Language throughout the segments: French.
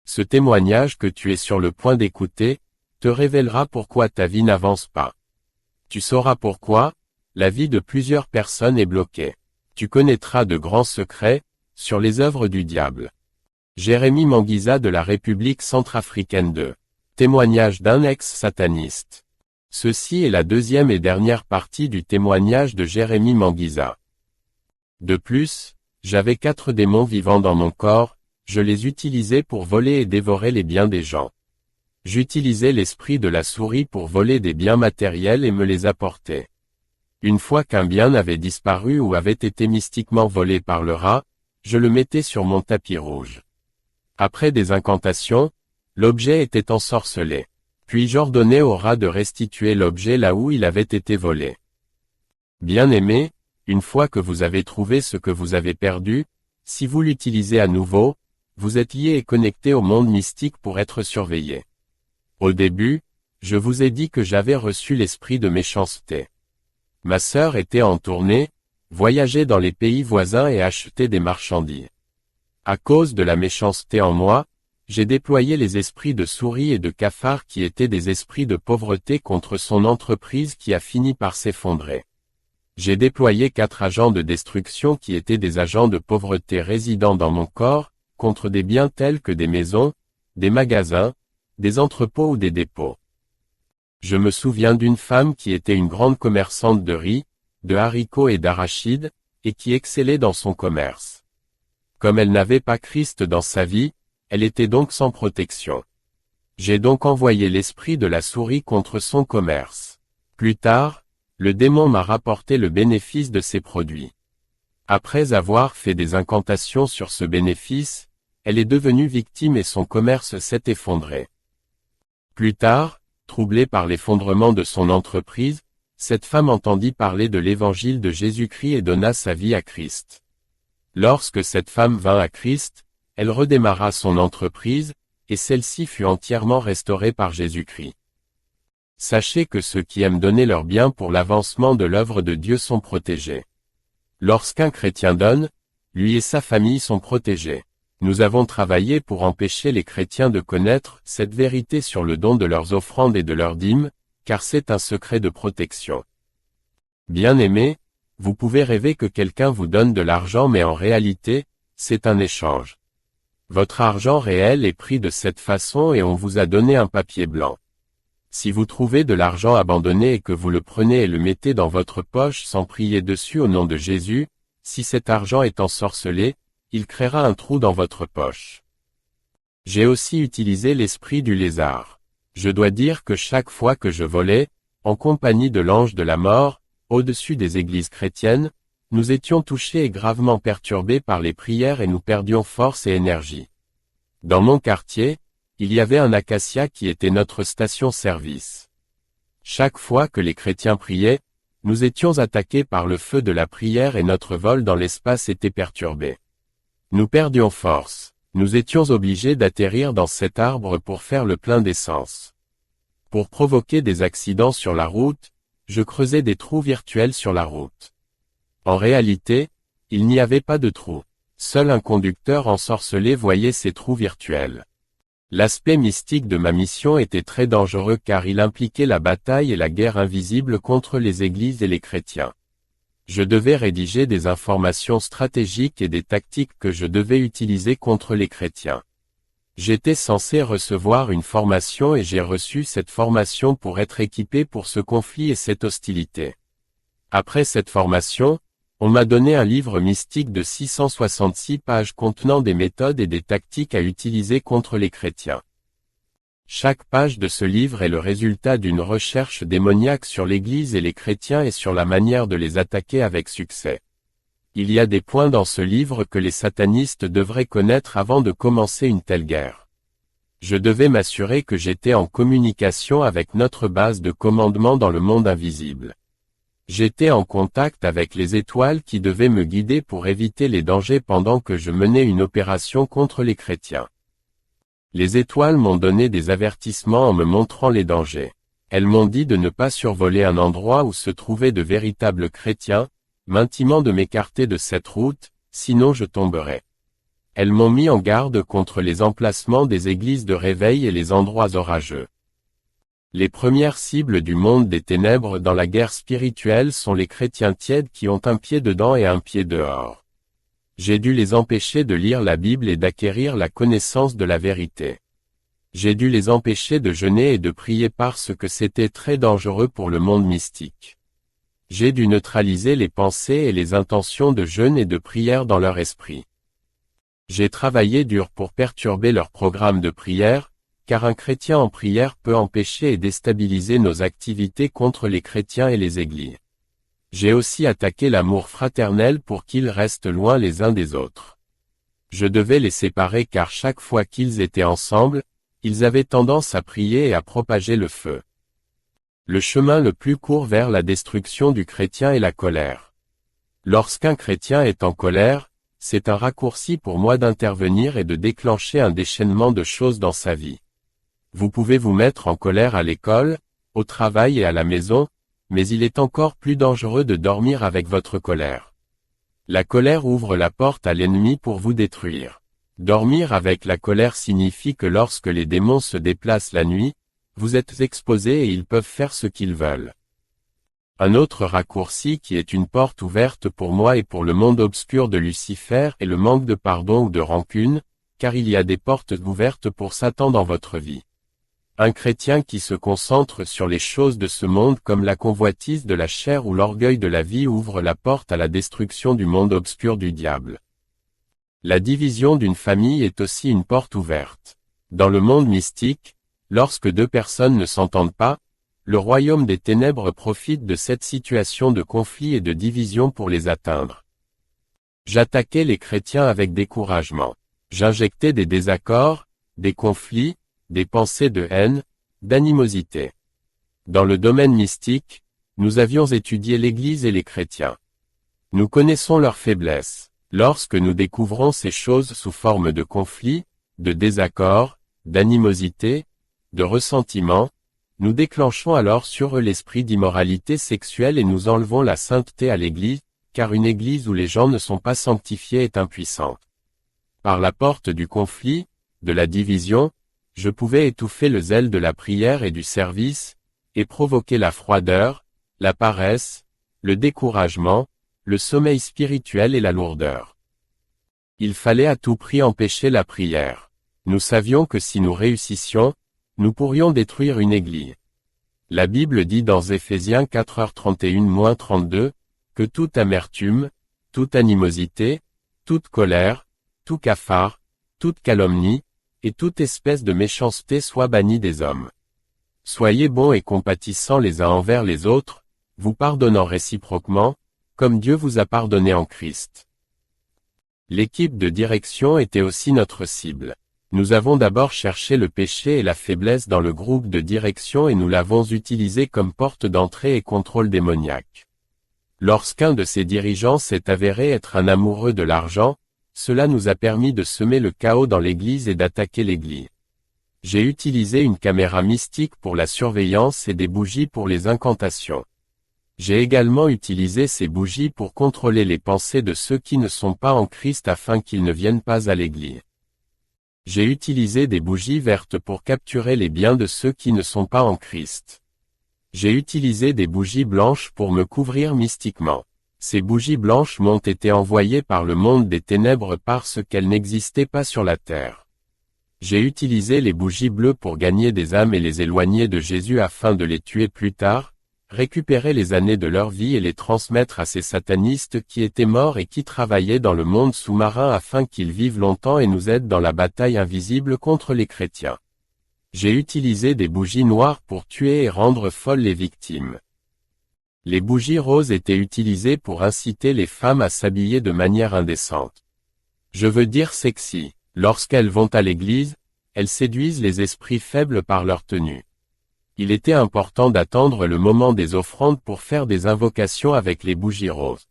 Ce témoignage que tu es sur le point d'écouter, te révélera pourquoi ta vie n'avance pas. Tu sauras pourquoi, la vie de plusieurs personnes est bloquée. Tu connaîtras de grands secrets, sur les œuvres du diable. Jérémie Manguisa de la République centrafricaine de témoignage d'un ex-sataniste. Ceci est la deuxième et dernière partie du témoignage de Jérémie Manguisa. De plus, j'avais 4 démons vivant dans mon corps, je les utilisais pour voler et dévorer les biens des gens. J'utilisais l'esprit de la souris pour voler des biens matériels et me les apporter. Une fois qu'un bien avait disparu ou avait été mystiquement volé par le rat, je le mettais sur mon tapis rouge. Après des incantations, l'objet était ensorcelé. Puis j'ordonnais au rat de restituer l'objet là où il avait été volé. Bien-aimés, une fois que vous avez trouvé ce que vous avez perdu, si vous l'utilisez à nouveau, vous êtes lié et connecté au monde mystique pour être surveillé. Au début, je vous ai dit que j'avais reçu l'esprit de méchanceté. Ma sœur était en tournée, voyageait dans les pays voisins et achetait des marchandises. À cause de la méchanceté en moi, j'ai déployé les esprits de souris et de cafards qui étaient des esprits de pauvreté contre son entreprise qui a fini par s'effondrer. J'ai déployé 4 agents de destruction qui étaient des agents de pauvreté résidant dans mon corps, contre des biens tels que des maisons, des magasins, des entrepôts ou des dépôts. Je me souviens d'une femme qui était une grande commerçante de riz, de haricots et d'arachides, et qui excellait dans son commerce. Comme elle n'avait pas Christ dans sa vie, elle était donc sans protection. J'ai donc envoyé l'esprit de la souris contre son commerce. Plus tard, le démon m'a rapporté le bénéfice de ses produits. Après avoir fait des incantations sur ce bénéfice, elle est devenue victime et son commerce s'est effondré. Plus tard, troublée par l'effondrement de son entreprise, cette femme entendit parler de l'évangile de Jésus-Christ et donna sa vie à Christ. Lorsque cette femme vint à Christ, elle redémarra son entreprise, et celle-ci fut entièrement restaurée par Jésus-Christ. Sachez que ceux qui aiment donner leur bien pour l'avancement de l'œuvre de Dieu sont protégés. Lorsqu'un chrétien donne, lui et sa famille sont protégés. Nous avons travaillé pour empêcher les chrétiens de connaître cette vérité sur le don de leurs offrandes et de leurs dîmes, car c'est un secret de protection. Bien-aimés, vous pouvez rêver que quelqu'un vous donne de l'argent mais en réalité, c'est un échange. Votre argent réel est pris de cette façon et on vous a donné un papier blanc. Si vous trouvez de l'argent abandonné et que vous le prenez et le mettez dans votre poche sans prier dessus au nom de Jésus, si cet argent est ensorcelé, il créera un trou dans votre poche. J'ai aussi utilisé l'esprit du lézard. Je dois dire que chaque fois que je volais, en compagnie de l'ange de la mort, au-dessus des églises chrétiennes, nous étions touchés et gravement perturbés par les prières et nous perdions force et énergie. Dans mon quartier, il y avait un acacia qui était notre station-service. Chaque fois que les chrétiens priaient, nous étions attaqués par le feu de la prière et notre vol dans l'espace était perturbé. Nous perdions force. Nous étions obligés d'atterrir dans cet arbre pour faire le plein d'essence. Pour provoquer des accidents sur la route, je creusais des trous virtuels sur la route. En réalité, il n'y avait pas de trous. Seul un conducteur ensorcelé voyait ces trous virtuels. L'aspect mystique de ma mission était très dangereux car il impliquait la bataille et la guerre invisible contre les églises et les chrétiens. Je devais rédiger des informations stratégiques et des tactiques que je devais utiliser contre les chrétiens. J'étais censé recevoir une formation et j'ai reçu cette formation pour être équipé pour ce conflit et cette hostilité. Après cette formation, on m'a donné un livre mystique de 666 pages contenant des méthodes et des tactiques à utiliser contre les chrétiens. Chaque page de ce livre est le résultat d'une recherche démoniaque sur l'Église et les chrétiens et sur la manière de les attaquer avec succès. Il y a des points dans ce livre que les satanistes devraient connaître avant de commencer une telle guerre. Je devais m'assurer que j'étais en communication avec notre base de commandement dans le monde invisible. J'étais en contact avec les étoiles qui devaient me guider pour éviter les dangers pendant que je menais une opération contre les chrétiens. Les étoiles m'ont donné des avertissements en me montrant les dangers. Elles m'ont dit de ne pas survoler un endroit où se trouvaient de véritables chrétiens, m'intimant de m'écarter de cette route, sinon je tomberais. Elles m'ont mis en garde contre les emplacements des églises de réveil et les endroits orageux. Les premières cibles du monde des ténèbres dans la guerre spirituelle sont les chrétiens tièdes qui ont un pied dedans et un pied dehors. J'ai dû les empêcher de lire la Bible et d'acquérir la connaissance de la vérité. J'ai dû les empêcher de jeûner et de prier parce que c'était très dangereux pour le monde mystique. J'ai dû neutraliser les pensées et les intentions de jeûne et de prière dans leur esprit. J'ai travaillé dur pour perturber leur programme de prière, car un chrétien en prière peut empêcher et déstabiliser nos activités contre les chrétiens et les églises. J'ai aussi attaqué l'amour fraternel pour qu'ils restent loin les uns des autres. Je devais les séparer car chaque fois qu'ils étaient ensemble, ils avaient tendance à prier et à propager le feu. Le chemin le plus court vers la destruction du chrétien est la colère. Lorsqu'un chrétien est en colère, c'est un raccourci pour moi d'intervenir et de déclencher un déchaînement de choses dans sa vie. Vous pouvez vous mettre en colère à l'école, au travail et à la maison, mais il est encore plus dangereux de dormir avec votre colère. La colère ouvre la porte à l'ennemi pour vous détruire. Dormir avec la colère signifie que lorsque les démons se déplacent la nuit, vous êtes exposés et ils peuvent faire ce qu'ils veulent. Un autre raccourci qui est une porte ouverte pour moi et pour le monde obscur de Lucifer est le manque de pardon ou de rancune, car il y a des portes ouvertes pour Satan dans votre vie. Un chrétien qui se concentre sur les choses de ce monde comme la convoitise de la chair ou l'orgueil de la vie ouvre la porte à la destruction du monde obscur du diable. La division d'une famille est aussi une porte ouverte. Dans le monde mystique, lorsque deux personnes ne s'entendent pas, le royaume des ténèbres profite de cette situation de conflit et de division pour les atteindre. J'attaquais les chrétiens avec découragement. J'injectais des désaccords, des conflits, des pensées de haine, d'animosité. Dans le domaine mystique, nous avions étudié l'Église et les chrétiens. Nous connaissons leurs faiblesses. Lorsque nous découvrons ces choses sous forme de conflits, de désaccords, d'animosité, de ressentiment, nous déclenchons alors sur eux l'esprit d'immoralité sexuelle et nous enlevons la sainteté à l'Église, car une Église où les gens ne sont pas sanctifiés est impuissante. Par la porte du conflit, de la division, je pouvais étouffer le zèle de la prière et du service, et provoquer la froideur, la paresse, le découragement, le sommeil spirituel et la lourdeur. Il fallait à tout prix empêcher la prière. Nous savions que si nous réussissions, nous pourrions détruire une église. La Bible dit dans Éphésiens 4h31-32, que toute amertume, toute animosité, toute colère, tout cafard, toute calomnie, et toute espèce de méchanceté soit bannie des hommes. Soyez bons et compatissants les uns envers les autres, vous pardonnant réciproquement, comme Dieu vous a pardonné en Christ. L'équipe de direction était aussi notre cible. Nous avons d'abord cherché le péché et la faiblesse dans le groupe de direction et nous l'avons utilisé comme porte d'entrée et contrôle démoniaque. Lorsqu'un de ces dirigeants s'est avéré être un amoureux de l'argent, cela nous a permis de semer le chaos dans l'église et d'attaquer l'église. J'ai utilisé une caméra mystique pour la surveillance et des bougies pour les incantations. J'ai également utilisé ces bougies pour contrôler les pensées de ceux qui ne sont pas en Christ afin qu'ils ne viennent pas à l'église. J'ai utilisé des bougies vertes pour capturer les biens de ceux qui ne sont pas en Christ. J'ai utilisé des bougies blanches pour me couvrir mystiquement. Ces bougies blanches m'ont été envoyées par le monde des ténèbres parce qu'elles n'existaient pas sur la terre. J'ai utilisé les bougies bleues pour gagner des âmes et les éloigner de Jésus afin de les tuer plus tard, récupérer les années de leur vie et les transmettre à ces satanistes qui étaient morts et qui travaillaient dans le monde sous-marin afin qu'ils vivent longtemps et nous aident dans la bataille invisible contre les chrétiens. J'ai utilisé des bougies noires pour tuer et rendre folles les victimes. Les bougies roses étaient utilisées pour inciter les femmes à s'habiller de manière indécente. Je veux dire sexy. Lorsqu'elles vont à l'église, elles séduisent les esprits faibles par leur tenue. Il était important d'attendre le moment des offrandes pour faire des invocations avec les bougies roses.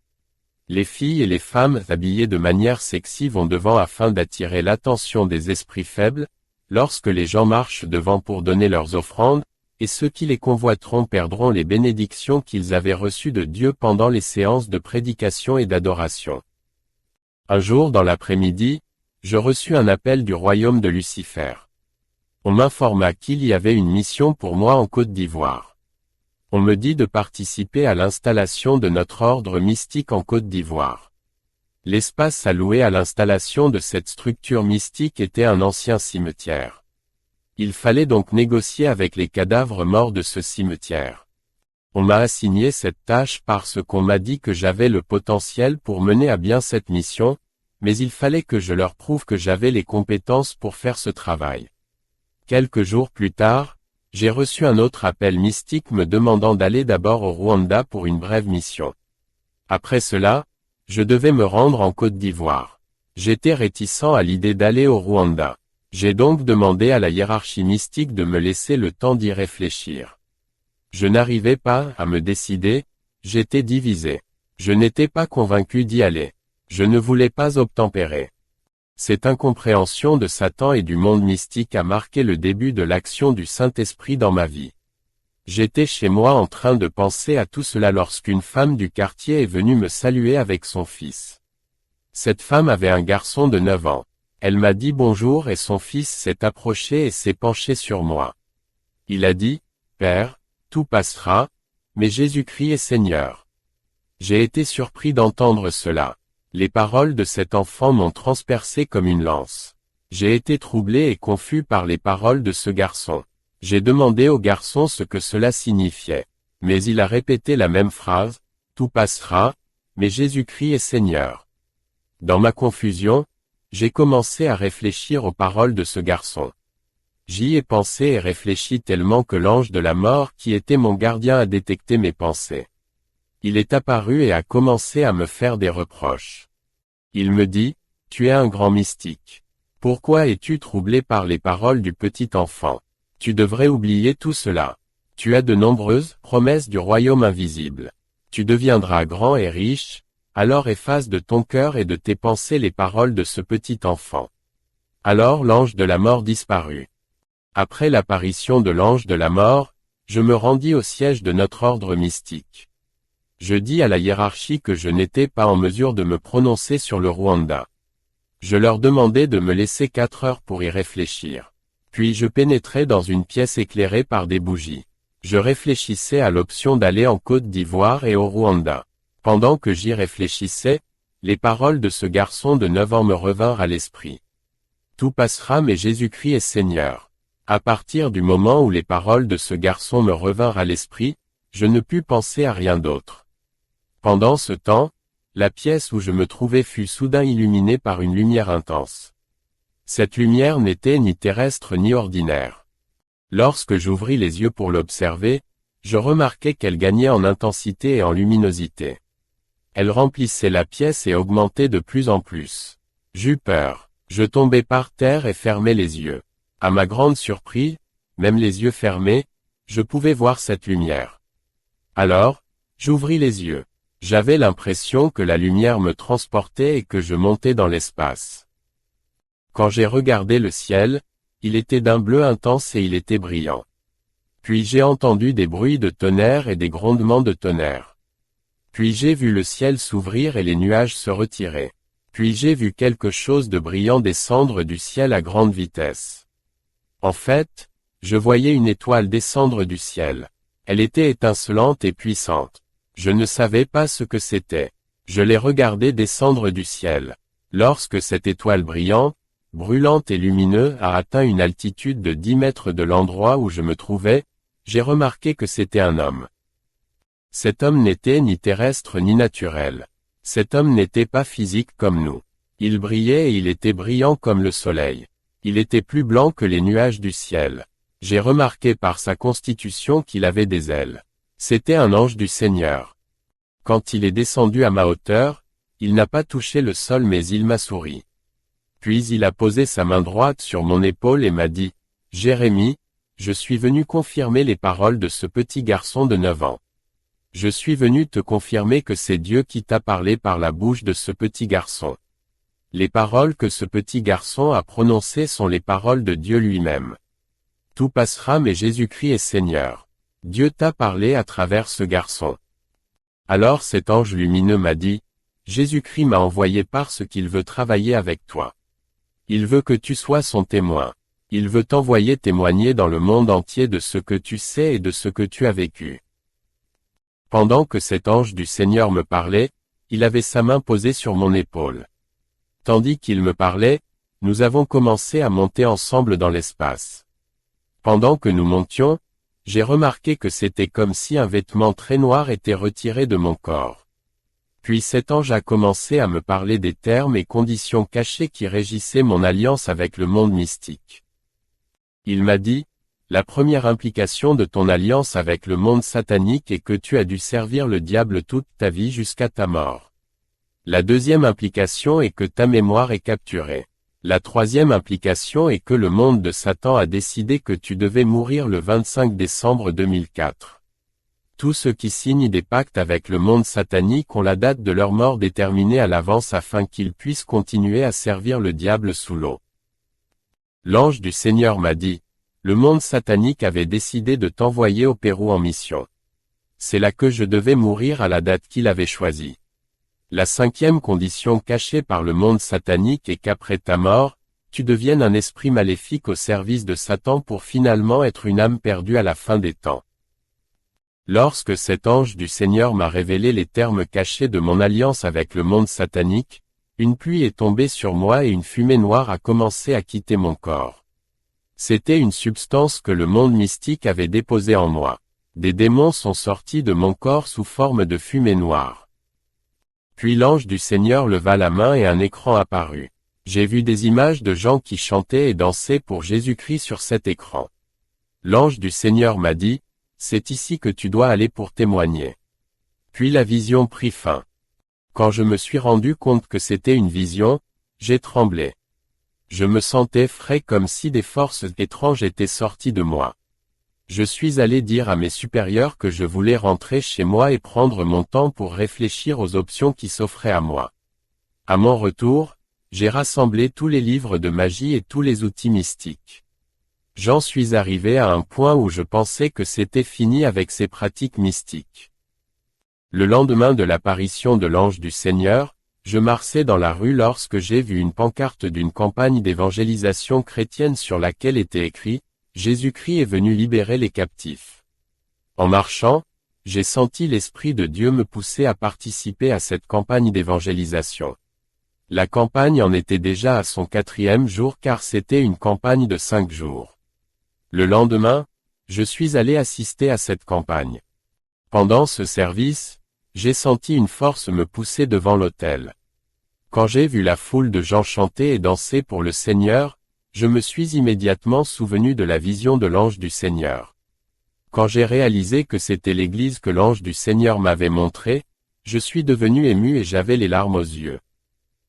Les filles et les femmes habillées de manière sexy vont devant afin d'attirer l'attention des esprits faibles. Lorsque les gens marchent devant pour donner leurs offrandes, et ceux qui les convoiteront perdront les bénédictions qu'ils avaient reçues de Dieu pendant les séances de prédication et d'adoration. Un jour dans l'après-midi, je reçus un appel du royaume de Lucifer. On m'informa qu'il y avait une mission pour moi en Côte d'Ivoire. On me dit de participer à l'installation de notre ordre mystique en Côte d'Ivoire. L'espace alloué à l'installation de cette structure mystique était un ancien cimetière. Il fallait donc négocier avec les cadavres morts de ce cimetière. On m'a assigné cette tâche parce qu'on m'a dit que j'avais le potentiel pour mener à bien cette mission, mais il fallait que je leur prouve que j'avais les compétences pour faire ce travail. Quelques jours plus tard, j'ai reçu un autre appel mystique me demandant d'aller d'abord au Rwanda pour une brève mission. Après cela, je devais me rendre en Côte d'Ivoire. J'étais réticent à l'idée d'aller au Rwanda. J'ai donc demandé à la hiérarchie mystique de me laisser le temps d'y réfléchir. Je n'arrivais pas à me décider, j'étais divisé. Je n'étais pas convaincu d'y aller. Je ne voulais pas obtempérer. Cette incompréhension de Satan et du monde mystique a marqué le début de l'action du Saint-Esprit dans ma vie. J'étais chez moi en train de penser à tout cela lorsqu'une femme du quartier est venue me saluer avec son fils. Cette femme avait un garçon de 9 ans. Elle m'a dit bonjour et son fils s'est approché et s'est penché sur moi. Il a dit, « Père, tout passera, mais Jésus-Christ est Seigneur. » J'ai été surpris d'entendre cela. Les paroles de cet enfant m'ont transpercé comme une lance. J'ai été troublé et confus par les paroles de ce garçon. J'ai demandé au garçon ce que cela signifiait. Mais il a répété la même phrase, « Tout passera, mais Jésus-Christ est Seigneur. » Dans ma confusion, j'ai commencé à réfléchir aux paroles de ce garçon. J'y ai pensé et réfléchi tellement que l'ange de la mort qui était mon gardien a détecté mes pensées. Il est apparu et a commencé à me faire des reproches. Il me dit, « Tu es un grand mystique. Pourquoi es-tu troublé par les paroles du petit enfant? Tu devrais oublier tout cela. Tu as de nombreuses promesses du royaume invisible. Tu deviendras grand et riche, alors efface de ton cœur et de tes pensées les paroles de ce petit enfant. » Alors l'ange de la mort disparut. Après l'apparition de l'ange de la mort, je me rendis au siège de notre ordre mystique. Je dis à la hiérarchie que je n'étais pas en mesure de me prononcer sur le Rwanda. Je leur demandai de me laisser 4 heures pour y réfléchir. Puis je pénétrai dans une pièce éclairée par des bougies. Je réfléchissais à l'option d'aller en Côte d'Ivoire et au Rwanda. Pendant que j'y réfléchissais, les paroles de ce garçon de 9 ans me revinrent à l'esprit. Tout passera mais Jésus-Christ est Seigneur. À partir du moment où les paroles de ce garçon me revinrent à l'esprit, je ne pus penser à rien d'autre. Pendant ce temps, la pièce où je me trouvais fut soudain illuminée par une lumière intense. Cette lumière n'était ni terrestre ni ordinaire. Lorsque j'ouvris les yeux pour l'observer, je remarquai qu'elle gagnait en intensité et en luminosité. Elle remplissait la pièce et augmentait de plus en plus. J'eus peur. Je tombai par terre et fermai les yeux. À ma grande surprise, même les yeux fermés, je pouvais voir cette lumière. Alors, j'ouvris les yeux. J'avais l'impression que la lumière me transportait et que je montais dans l'espace. Quand j'ai regardé le ciel, il était d'un bleu intense et il était brillant. Puis j'ai entendu des bruits de tonnerre et des grondements de tonnerre. Puis j'ai vu le ciel s'ouvrir et les nuages se retirer. Puis j'ai vu quelque chose de brillant descendre du ciel à grande vitesse. En fait, je voyais une étoile descendre du ciel. Elle était étincelante et puissante. Je ne savais pas ce que c'était. Je l'ai regardée descendre du ciel. Lorsque cette étoile brûlante et lumineuse a atteint une altitude de 10 mètres de l'endroit où je me trouvais, j'ai remarqué que c'était un homme. Cet homme n'était ni terrestre ni naturel. Cet homme n'était pas physique comme nous. Il brillait et il était brillant comme le soleil. Il était plus blanc que les nuages du ciel. J'ai remarqué par sa constitution qu'il avait des ailes. C'était un ange du Seigneur. Quand il est descendu à ma hauteur, il n'a pas touché le sol mais il m'a souri. Puis il a posé sa main droite sur mon épaule et m'a dit, « Jérémie, je suis venu confirmer les paroles de ce petit garçon de 9 ans. Je suis venu te confirmer que c'est Dieu qui t'a parlé par la bouche de ce petit garçon. Les paroles que ce petit garçon a prononcées sont les paroles de Dieu lui-même. Tout passera mais Jésus-Christ est Seigneur. Dieu t'a parlé à travers ce garçon. Alors cet ange lumineux m'a dit, Jésus-Christ m'a envoyé parce qu'il veut travailler avec toi. Il veut que tu sois son témoin. Il veut t'envoyer témoigner dans le monde entier de ce que tu sais et de ce que tu as vécu. Pendant que cet ange du Seigneur me parlait, il avait sa main posée sur mon épaule. Tandis qu'il me parlait, nous avons commencé à monter ensemble dans l'espace. Pendant que nous montions, j'ai remarqué que c'était comme si un vêtement très noir était retiré de mon corps. Puis cet ange a commencé à me parler des termes et conditions cachées qui régissaient mon alliance avec le monde mystique. Il m'a dit, la première implication de ton alliance avec le monde satanique est que tu as dû servir le diable toute ta vie jusqu'à ta mort. La deuxième implication est que ta mémoire est capturée. La troisième implication est que le monde de Satan a décidé que tu devais mourir le 25 décembre 2004. Tous ceux qui signent des pactes avec le monde satanique ont la date de leur mort déterminée à l'avance afin qu'ils puissent continuer à servir le diable sous l'eau. L'ange du Seigneur m'a dit, le monde satanique avait décidé de t'envoyer au Pérou en mission. C'est là que je devais mourir à la date qu'il avait choisie. La cinquième condition cachée par le monde satanique est qu'après ta mort, tu deviennes un esprit maléfique au service de Satan pour finalement être une âme perdue à la fin des temps. Lorsque cet ange du Seigneur m'a révélé les termes cachés de mon alliance avec le monde satanique, une pluie est tombée sur moi et une fumée noire a commencé à quitter mon corps. C'était une substance que le monde mystique avait déposée en moi. Des démons sont sortis de mon corps sous forme de fumée noire. Puis l'ange du Seigneur leva la main et un écran apparut. J'ai vu des images de gens qui chantaient et dansaient pour Jésus-Christ sur cet écran. L'ange du Seigneur m'a dit, c'est ici que tu dois aller pour témoigner. Puis la vision prit fin. Quand je me suis rendu compte que c'était une vision, j'ai tremblé. Je me sentais frais comme si des forces étranges étaient sorties de moi. Je suis allé dire à mes supérieurs que je voulais rentrer chez moi et prendre mon temps pour réfléchir aux options qui s'offraient à moi. À mon retour, j'ai rassemblé tous les livres de magie et tous les outils mystiques. J'en suis arrivé à un point où je pensais que c'était fini avec ces pratiques mystiques. Le lendemain de l'apparition de l'ange du Seigneur, je marchais dans la rue lorsque j'ai vu une pancarte d'une campagne d'évangélisation chrétienne sur laquelle était écrit « Jésus-Christ est venu libérer les captifs ». En marchant, j'ai senti l'Esprit de Dieu me pousser à participer à cette campagne d'évangélisation. La campagne en était déjà à son 4e jour car c'était une campagne de 5 jours. Le lendemain, je suis allé assister à cette campagne. Pendant ce service, j'ai senti une force me pousser devant l'autel. Quand j'ai vu la foule de gens chanter et danser pour le Seigneur, je me suis immédiatement souvenu de la vision de l'ange du Seigneur. Quand j'ai réalisé que c'était l'église que l'ange du Seigneur m'avait montrée, je suis devenu ému et j'avais les larmes aux yeux.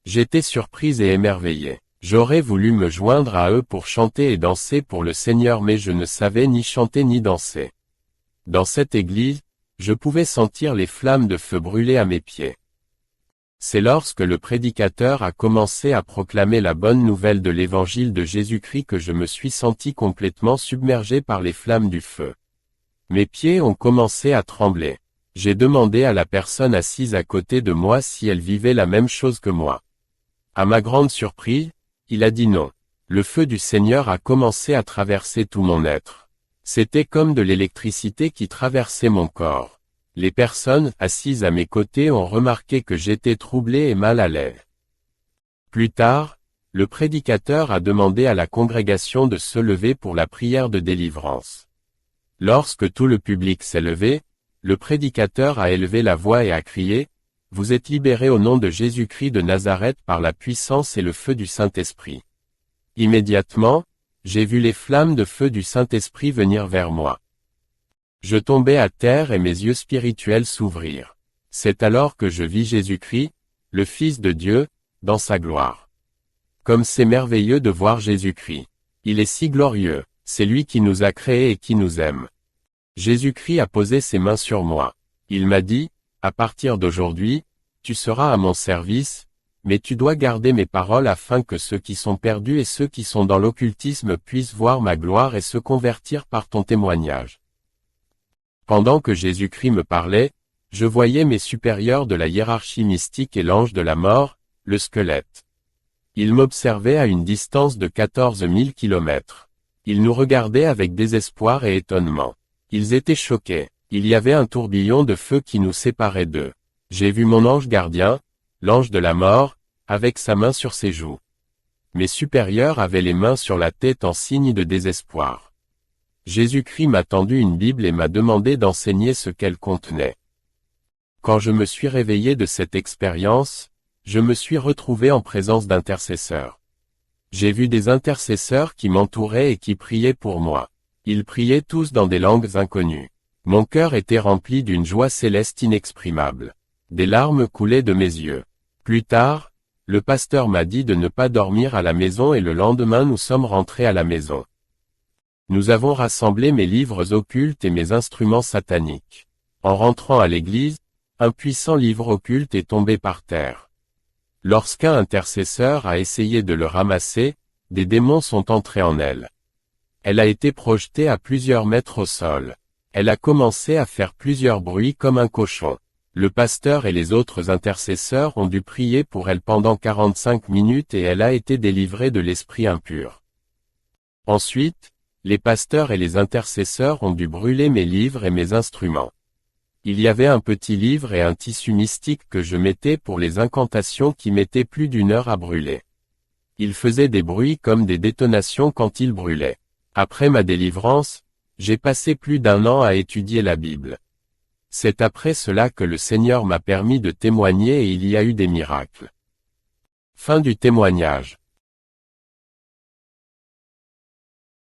J'étais surprise et émerveillée. J'aurais voulu me joindre à eux pour chanter et danser pour le Seigneur mais je ne savais ni chanter ni danser. Dans cette église, je pouvais sentir les flammes de feu brûler à mes pieds. C'est lorsque le prédicateur a commencé à proclamer la bonne nouvelle de l'évangile de Jésus-Christ que je me suis senti complètement submergé par les flammes du feu. Mes pieds ont commencé à trembler. J'ai demandé à la personne assise à côté de moi si elle vivait la même chose que moi. À ma grande surprise, il a dit non. Le feu du Seigneur a commencé à traverser tout mon être. C'était comme de l'électricité qui traversait mon corps. Les personnes assises à mes côtés ont remarqué que j'étais troublé et mal à l'aise. Plus tard, le prédicateur a demandé à la congrégation de se lever pour la prière de délivrance. Lorsque tout le public s'est levé, le prédicateur a élevé la voix et a crié « Vous êtes libérés au nom de Jésus-Christ de Nazareth par la puissance et le feu du Saint-Esprit. » Immédiatement, j'ai vu les flammes de feu du Saint-Esprit venir vers moi. Je tombai à terre et mes yeux spirituels s'ouvrirent. C'est alors que je vis Jésus-Christ, le Fils de Dieu, dans sa gloire. Comme c'est merveilleux de voir Jésus-Christ. Il est si glorieux, c'est lui qui nous a créés et qui nous aime. Jésus-Christ a posé ses mains sur moi. Il m'a dit, à partir d'aujourd'hui, tu seras à mon service, Mais tu dois garder mes paroles afin que ceux qui sont perdus et ceux qui sont dans l'occultisme puissent voir ma gloire et se convertir par ton témoignage. Pendant que Jésus-Christ me parlait, je voyais mes supérieurs de la hiérarchie mystique et l'ange de la mort, le squelette. Ils m'observaient à une distance de 14 000 kilomètres. Ils nous regardaient avec désespoir et étonnement. Ils étaient choqués. Il y avait un tourbillon de feu qui nous séparait d'eux. J'ai vu mon ange gardien, l'ange de la mort, avec sa main sur ses joues. Mes supérieurs avaient les mains sur la tête en signe de désespoir. Jésus-Christ m'a tendu une Bible et m'a demandé d'enseigner ce qu'elle contenait. Quand je me suis réveillé de cette expérience, je me suis retrouvé en présence d'intercesseurs. J'ai vu des intercesseurs qui m'entouraient et qui priaient pour moi. Ils priaient tous dans des langues inconnues. Mon cœur était rempli d'une joie céleste inexprimable. Des larmes coulaient de mes yeux. Plus tard, le pasteur m'a dit de ne pas dormir à la maison et le lendemain nous sommes rentrés à la maison. Nous avons rassemblé mes livres occultes et mes instruments sataniques. En rentrant à l'église, un puissant livre occulte est tombé par terre. Lorsqu'un intercesseur a essayé de le ramasser, des démons sont entrés en elle. Elle a été projetée à plusieurs mètres au sol. Elle a commencé à faire plusieurs bruits comme un cochon. Le pasteur et les autres intercesseurs ont dû prier pour elle pendant 45 minutes et elle a été délivrée de l'esprit impur. Ensuite, les pasteurs et les intercesseurs ont dû brûler mes livres et mes instruments. Il y avait un petit livre et un tissu mystique que je mettais pour les incantations qui mettaient plus d'1 heure à brûler. Il faisait des bruits comme des détonations quand il brûlait. Après ma délivrance, j'ai passé plus d'1 an à étudier la Bible. C'est après cela que le Seigneur m'a permis de témoigner et il y a eu des miracles. Fin du témoignage.